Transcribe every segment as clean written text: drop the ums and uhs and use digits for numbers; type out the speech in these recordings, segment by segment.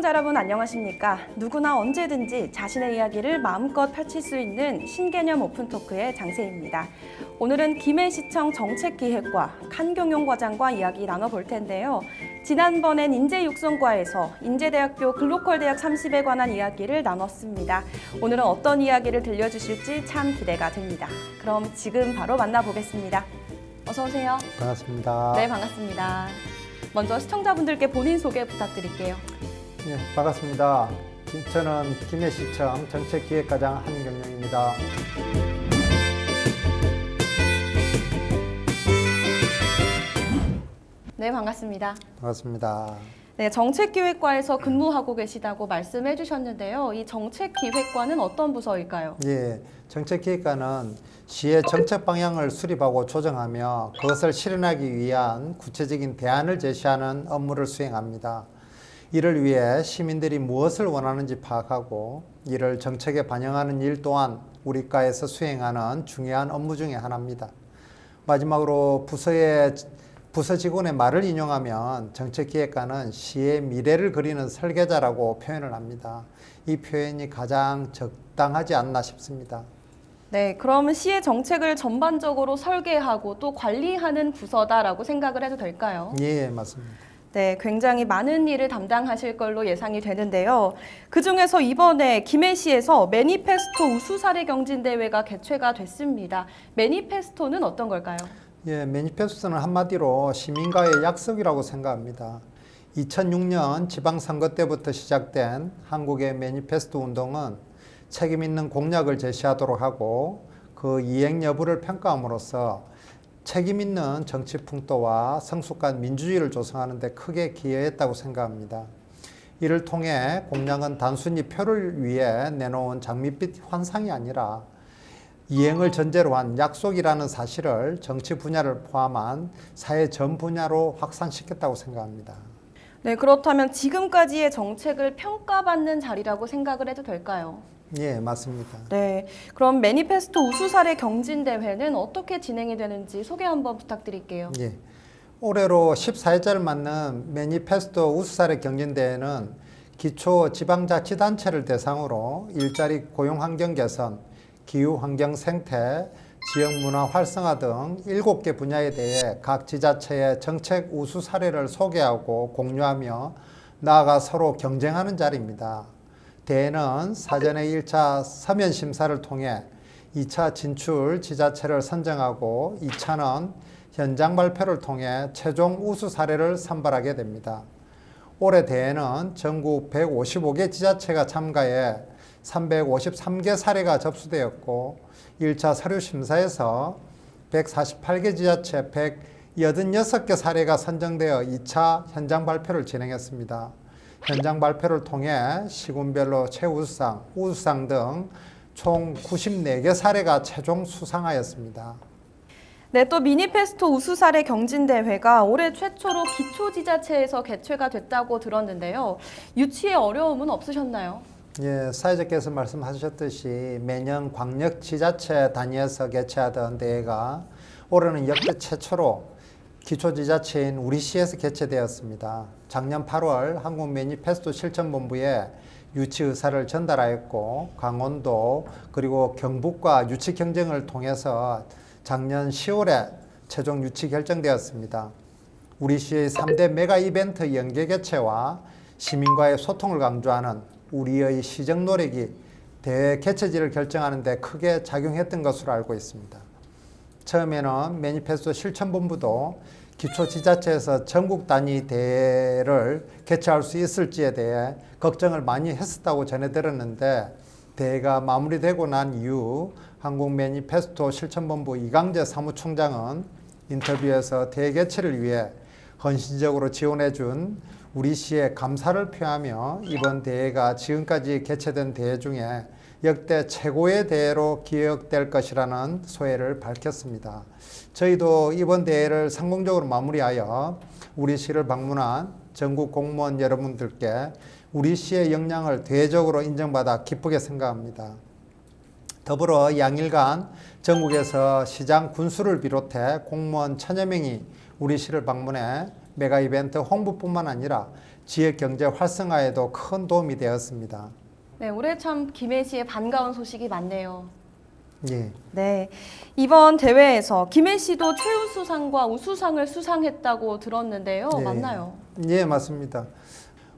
시청자 여러분 안녕하십니까? 누구나 언제든지 자신의 이야기를 마음껏 펼칠 수 있는 신개념 오픈토크의 장세희입니다. 오늘은 김해시청 정책기획과 칸경용 과장과 이야기 나눠볼 텐데요. 지난번엔 인재육성과에서 인제대학교 글로컬대학 30에 관한 이야기를 나눴습니다. 오늘은 어떤 이야기를 들려주실지 참 기대가 됩니다. 그럼 지금 바로 만나보겠습니다. 어서 오세요. 반갑습니다. 네, 반갑습니다. 먼저 시청자분들께 본인 소개 부탁드릴게요. 네, 반갑습니다. 저는 김해시청 정책기획과장 한경영입니다. 네, 반갑습니다. 반갑습니다. 네, 정책기획과에서 근무하고 계시다고 말씀해 주셨는데요. 이 정책기획과는 어떤 부서일까요? 예, 정책기획과는 시의 정책 방향을 수립하고 조정하며 그것을 실현하기 위한 구체적인 대안을 제시하는 업무를 수행합니다. 이를 위해 시민들이 무엇을 원하는지 파악하고 이를 정책에 반영하는 일 또한 우리 과에서 수행하는 중요한 업무 중에 하나입니다. 마지막으로 부서 직원의 말을 인용하면 정책기획과는 시의 미래를 그리는 설계자라고 표현을 합니다. 이 표현이 가장 적당하지 않나 싶습니다. 네, 그럼 시의 정책을 전반적으로 설계하고 또 관리하는 부서다라고 생각을 해도 될까요? 예, 맞습니다. 네, 굉장히 많은 일을 담당하실 걸로 예상이 되는데요. 그중에서 이번에 김해시에서 매니페스토 우수 사례 경진대회가 개최가 됐습니다. 매니페스토는 어떤 걸까요? 예, 매니페스토는 한마디로 시민과의 약속이라고 생각합니다. 2006년 지방선거 때부터 시작된 한국의 매니페스토 운동은 책임 있는 공약을 제시하도록 하고 그 이행 여부를 평가함으로써 책임 있는 정치 풍토와 성숙한 민주주의를 조성하는 데 크게 기여했다고 생각합니다. 이를 통해 공약은 단순히 표를 위해 내놓은 장밋빛 환상이 아니라 이행을 전제로 한 약속이라는 사실을 정치 분야를 포함한 사회 전 분야로 확산시켰다고 생각합니다. 네, 그렇다면 지금까지의 정책을 평가받는 자리라고 생각을 해도 될까요? 예, 맞습니다. 네, 그럼 매니페스토 우수 사례 경진대회는 어떻게 진행이 되는지 소개 한번 부탁드릴게요. 예. 올해로 14회째를 맞는 매니페스토 우수사례 경진대회는 기초 지방자치단체를 대상으로 일자리 고용환경 개선, 기후환경 생태, 지역문화 활성화 등 7개 분야에 대해 각 지자체의 정책 우수 사례를 소개하고 공유하며 나아가 서로 경쟁하는 자리입니다. 대회는 사전에 1차 서면 심사를 통해 2차 진출 지자체를 선정하고 2차는 현장 발표를 통해 최종 우수 사례를 선발하게 됩니다. 올해 대회는 전국 155개 지자체가 참가해 353개 사례가 접수되었고 1차 서류 심사에서 148개 지자체 186개 사례가 선정되어 2차 현장 발표를 진행했습니다. 현장 발표를 통해 시군별로 최우수상, 우수상 등 총 94개 사례가 최종 수상하였습니다. 네, 또 미니페스토 우수 사례 경진대회가 올해 최초로 기초지자체에서 개최가 됐다고 들었는데요. 유치의 어려움은 없으셨나요? 예, 사회자께서 말씀하셨듯이 매년 광역지자체 단위에서 개최하던 대회가 올해는 역대 최초로 기초지자체인 우리 시에서 개최되었습니다. 작년 8월 한국 매니페스토 실천본부에 유치 의사를 전달하였고 강원도 그리고 경북과 유치 경쟁을 통해서 작년 10월에 최종 유치 결정되었습니다. 우리 시의 3대 메가 이벤트 연계 개최와 시민과의 소통을 강조하는 우리의 시정 노력이 대회 개최지를 결정하는 데 크게 작용했던 것으로 알고 있습니다. 처음에는 매니페스토 실천본부도 기초지자체에서 전국 단위 대회를 개최할 수 있을지에 대해 걱정을 많이 했었다고 전해 들었는데 대회가 마무리되고 난 이후 한국 매니페스토 실천본부 이강재 사무총장은 인터뷰에서 대회 개최를 위해 헌신적으로 지원해준 우리 시에 감사를 표하며 이번 대회가 지금까지 개최된 대회 중에 역대 최고의 대회로 기억될 것이라는 소회를 밝혔습니다. 저희도 이번 대회를 성공적으로 마무리하여 우리 시를 방문한 전국 공무원 여러분들께 우리 시의 역량을 대외적으로 인정받아 기쁘게 생각합니다. 더불어 양일간 전국에서 시장 군수를 비롯해 공무원 1000여 명이 우리 시를 방문해 메가 이벤트 홍보뿐만 아니라 지역 경제 활성화에도 큰 도움이 되었습니다. 네, 올해 참 김해시에 반가운 소식이 많네요. 예. 네, 이번 대회에서 김해시도 최우수상과 우수상을 수상했다고 들었는데요. 예. 맞나요? 예, 맞습니다.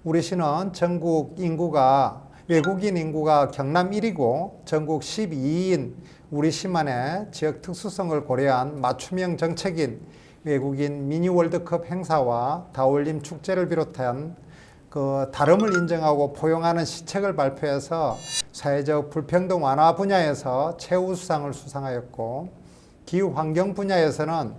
우리 시는 전국 인구가 외국인 인구가 경남 1위고 전국 12위인 우리 시만의 지역 특수성을 고려한 맞춤형 정책인 외국인 미니 월드컵 행사와 다올림 축제를 비롯한 그 다름을 인정하고 포용하는 시책을 발표해서 사회적 불평등 완화 분야에서 최우수상을 수상하였고, 기후 환경 분야에서는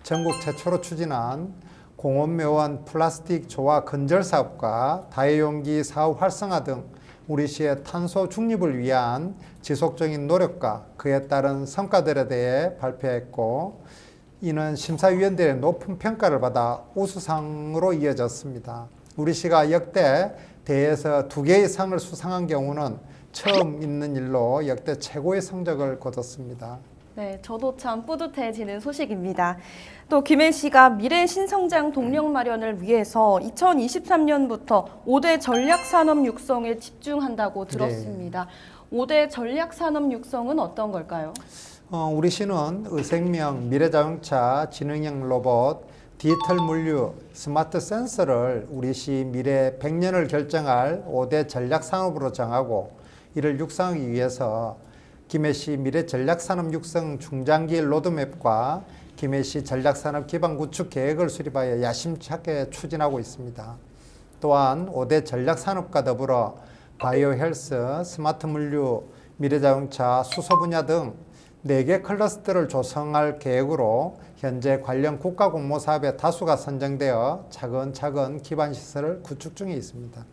전국 최초로 추진한 공원묘원 플라스틱 조화 건절 사업과 다회용기 사업 활성화 등 우리 시의 탄소 중립을 위한 지속적인 노력과 그에 따른 성과들에 대해 발표했고, 이는 심사위원들의 높은 평가를 받아 우수상으로 이어졌습니다. 우리 시가 역대 대회에서 2개의 상을 수상한 경우는 처음 있는 일로 역대 최고의 성적을 거뒀습니다. 네, 저도 참 뿌듯해지는 소식입니다. 또 김해시가 미래 신성장 동력 마련을 위해서 2023년부터 5대 전략산업 육성에 집중한다고 들었습니다. 5대 전략산업 육성은 어떤 걸까요? 우리 시는 의생명, 미래자동차, 지능형 로봇, 디지털 물류, 스마트 센서를 우리 시 미래 100년을 결정할 5대 전략산업으로 정하고, 이를 육성하기 위해서 김해시 미래 전략산업 육성 중장기 로드맵과 김해시 전략산업 기반 구축 계획을 수립하여 야심차게 추진하고 있습니다. 또한 5대 전략산업과 더불어 바이오 헬스, 스마트 물류, 미래자동차, 수소 분야 등 4개 클러스터를 조성할 계획으로 현재 관련 국가 공모 사업에 다수가 선정되어 차근차근 기반 시설을 구축 중에 있습니다.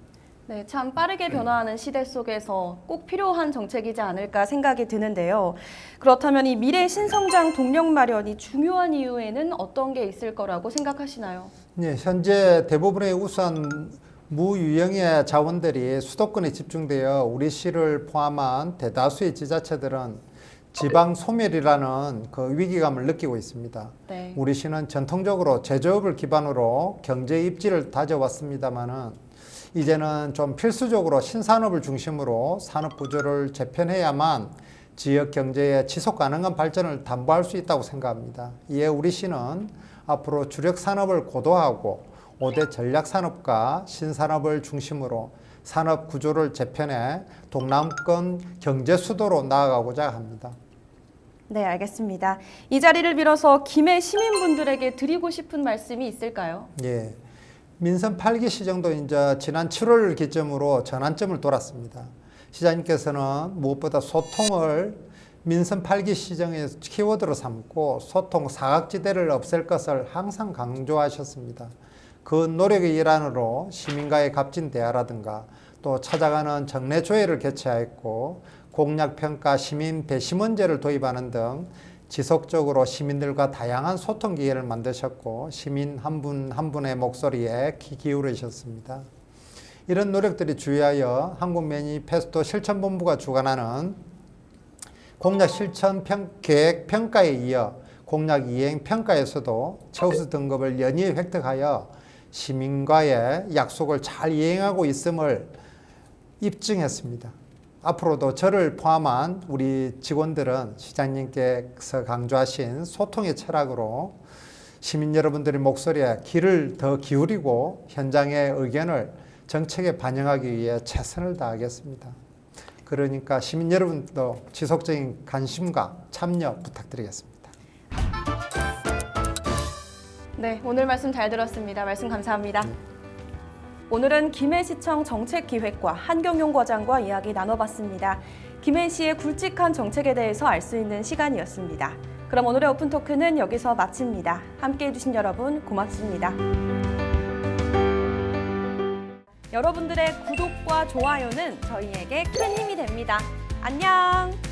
네, 참 빠르게 변화하는 시대 속에서 꼭 필요한 정책이지 않을까 생각이 드는데요. 그렇다면 이 미래 신성장 동력 마련이 중요한 이유에는 어떤 게 있을 거라고 생각하시나요? 네, 현재 대부분의 우수한 무유형의 자원들이 수도권에 집중되어 우리 시를 포함한 대다수의 지자체들은 지방 소멸이라는 그 위기감을 느끼고 있습니다. 네. 우리 시는 전통적으로 제조업을 기반으로 경제 입지를 다져왔습니다만은 이제는 좀 필수적으로 신산업을 중심으로 산업 구조를 재편해야만 지역 경제의 지속 가능한 발전을 담보할 수 있다고 생각합니다. 이에 우리 시는 앞으로 주력 산업을 고도화하고 5대 전략 산업과 신산업을 중심으로 산업 구조를 재편해 동남권 경제 수도로 나아가고자 합니다. 네, 알겠습니다. 이 자리를 빌어서 김해 시민분들에게 드리고 싶은 말씀이 있을까요? 예. 민선 8기 시정도 이제 지난 7월 기점으로 전환점을 돌았습니다. 시장님께서는 무엇보다 소통을 민선 8기 시정의 키워드로 삼고 소통 사각지대를 없앨 것을 항상 강조하셨습니다. 그 노력의 일환으로 시민과의 값진 대화라든가 또 찾아가는 정례조회를 개최하였고, 공약평가 시민 배심원제를 도입하는 등 지속적으로 시민들과 다양한 소통 기회를 만드셨고, 시민 한 분 한 분의 목소리에 귀 기울이셨습니다. 이런 노력들이 주의하여 한국 매니페스토 실천본부가 주관하는 공약 실천 계획 평가에 이어 공약 이행 평가에서도 최우수 등급을 연이어 획득하여 시민과의 약속을 잘 이행하고 있음을 입증했습니다. 앞으로도 저를 포함한 우리 직원들은 시장님께서 강조하신 소통의 철학으로 시민 여러분들의 목소리에 귀를 더 기울이고 현장의 의견을 정책에 반영하기 위해 최선을 다하겠습니다. 그러니까 시민 여러분도 지속적인 관심과 참여 부탁드리겠습니다. 네, 오늘 말씀 잘 들었습니다. 말씀 감사합니다. 오늘은 김해시청 정책기획과 한경용 과장과 이야기 나눠봤습니다. 김해시의 굵직한 정책에 대해서 알 수 있는 시간이었습니다. 그럼 오늘의 오픈토크는 여기서 마칩니다. 함께해 주신 여러분 고맙습니다. 여러분들의 구독과 좋아요는 저희에게 큰 힘이 됩니다. 안녕!